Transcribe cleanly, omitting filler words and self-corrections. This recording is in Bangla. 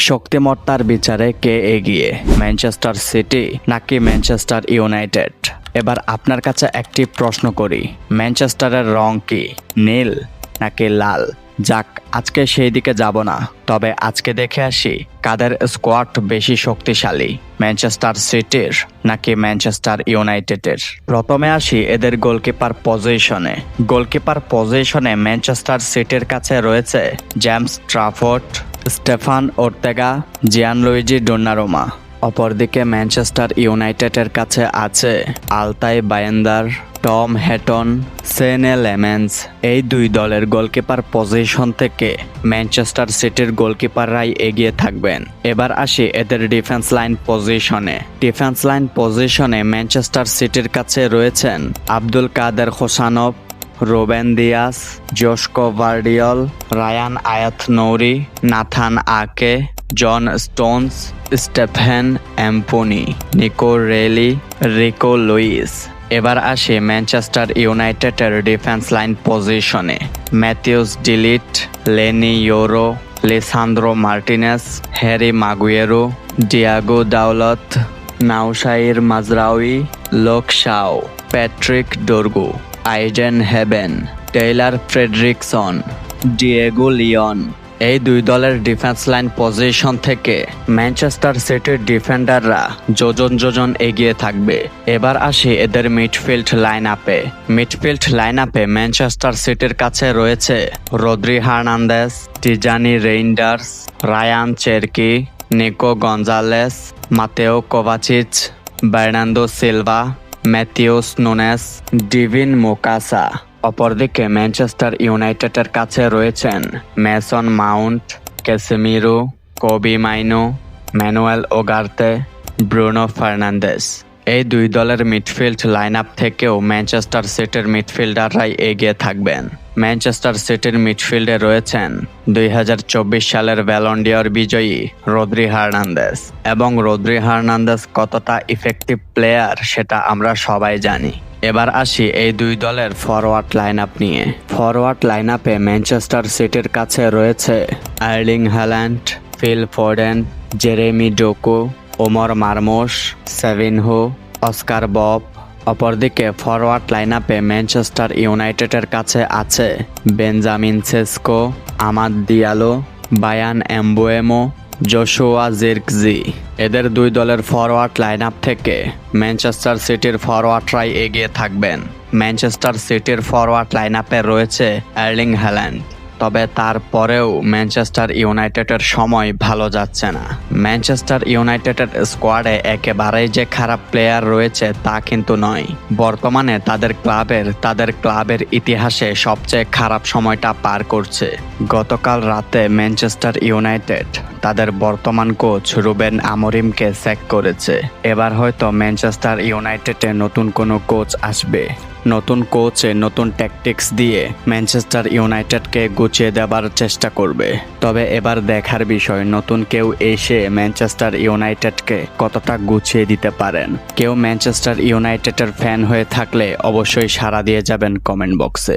শক্তিমত্তার বিচারে কে এগিয়ে, ম্যানচেস্টার সিটি নাকি ম্যানচেস্টার ইউনাইটেড? এবার আপনার কাছে একটি প্রশ্ন করি, ম্যানচেস্টারের রং কি, নীল নাকি লাল? যাক, আজকে সেই দিকে যাব না, তবে আজকে দেখে আসি কাদের স্কোয়াড বেশি শক্তিশালী, ম্যানচেস্টার সিটির নাকি ম্যানচেস্টার ইউনাইটেডের। প্রথমে আসি এদের গোলকিপার পজিশনে। গোলকিপার পজিশনে ম্যানচেস্টার সিটির কাছে রয়েছে James Trafford, Stefan Ortega, Gianluigi Donnarumma. অপরদিকে ম্যানচেস্টার ইউনাইটেডের কাছে আছে আলতাই বায়েন্দার, টম হেটন, সেনে লেমেন্স। এই দুই দলের গোলকিপার পজিশন থেকে ম্যানচেস্টার সিটির গোলকিপাররাই এগিয়ে থাকবেন। এবার আসি এদের ডিফেন্স লাইন পজিশনে। ডিফেন্স লাইন পজিশনে ম্যানচেস্টার সিটির কাছে রয়েছেন Abdukodir Khusanov, Ruben Dias, Josko Gvardiol, Rayan Ait Nouri, Nathan Ake, John Stones, Stefan এম্পোনি, নিকো রেলি, রিকো লুইস। এবার আসি ম্যানচেস্টার ইউনাইটেডের ডিফেন্স লাইন পজিশনে। Matthijs de Ligt, Leny Yoro, Lisandro Martinez, Harry Maguire, Diogo Dalot, Noussair Mazraoui, Luke Shaw, Patrick Dorgu, Ayden Heaven, Tyler Fredricson, Diego Leon. এই দুই দলের ডিফেন্স লাইন পজিশন থেকে ম্যানচেস্টার সিটির ডিফেন্ডাররা যোজন এগিয়ে থাকবে। এবার আসি এদের মিডফিল্ড লাইন আপে। মিডফিল্ড লাইন আপে ম্যানচেস্টার সিটির কাছে রয়েছে Rodri Hernandez, Tijjani Reijnders, Rayan Cherki, Nico Gonzalez, Mateo Kovacic, Bernardo Silva, Matheus Nunes, Divine Mukasa. অপরদিকে ম্যানচেস্টার ইউনাইটেডের কাছে রয়েছেন Mason Mount, Casemiro, Kobbie Mainoo, Manuel Ugarte, Bruno Fernandes. এই দুই দলের মিডফিল্ড লাইন আপ থেকেও ম্যানচেস্টার সিটির মিডফিল্ডাররাই এগিয়ে থাকবেন। ম্যানচেস্টার সিটির মিডফিল্ডে রয়েছেন 2024 সালের ব্যালন ডি'অর বিজয়ী রদ্রি হার্নান্দেস। এবং রদ্রি হার্নান্দেস কতটা ইফেক্টিভ প্লেয়ার সেটা আমরা সবাই জানি। এবার আসি এই দুই দলের ফরওয়ার্ড লাইন আপ নিয়ে। ফরওয়ার্ড লাইন আপে ম্যানচেস্টার সিটির কাছে রয়েছে Erling Haaland, Phil Foden, Jeremy Doku, Omar Marmoush, Savinho, Oscar Bobb. অপরদিকে ফরওয়ার্ড লাইন আপে ম্যানচেস্টার ইউনাইটেডের কাছে আছে Benjamin Sesko, Amad Diallo, Bryan Mbeumo, Joshua Zirkzee. এদের দুই দলের ফরওয়ার্ড লাইন আপ থেকে ম্যানচেস্টার সিটির ফরওয়ার্ডরাই এগিয়ে থাকবেন। ম্যানচেস্টার সিটির ফরওয়ার্ড লাইন আপে রয়েছে আর্লিং হ্যাল্যান্ড, তবে তারপরেও ম্যানচেস্টার ইউনাইটেডের সময় ভালো যাচ্ছে না। ম্যানচেস্টার ইউনাইটেডের স্কোয়াডে একেবারেই যে খারাপ প্লেয়ার রয়েছে তা কিন্তু নয়। বর্তমানে তাদের ক্লাবের ইতিহাসে সবচেয়ে খারাপ সময়টা পার করছে। গতকাল রাতে ম্যানচেস্টার ইউনাইটেড তাদের বর্তমান কোচ রুবেন আমোরিমকে স্যাক করেছে। এবার হয়তো ম্যানচেস্টার ইউনাইটেডে নতুন কোনো কোচ আসবে। নতুন কোচে নতুন ট্যাকটিক্স দিয়ে ম্যানচেস্টার ইউনাইটেডকে গুছিয়ে দেবার চেষ্টা করবে। তবে এবার দেখার বিষয় নতুন কেউ এসে ম্যানচেস্টার ইউনাইটেডকে কতটা গুছিয়ে দিতে পারেন। কেউ ম্যানচেস্টার ইউনাইটেডের ফ্যান হয়ে থাকলে অবশ্যই সাড়া দিয়ে যাবেন কমেন্ট বক্সে।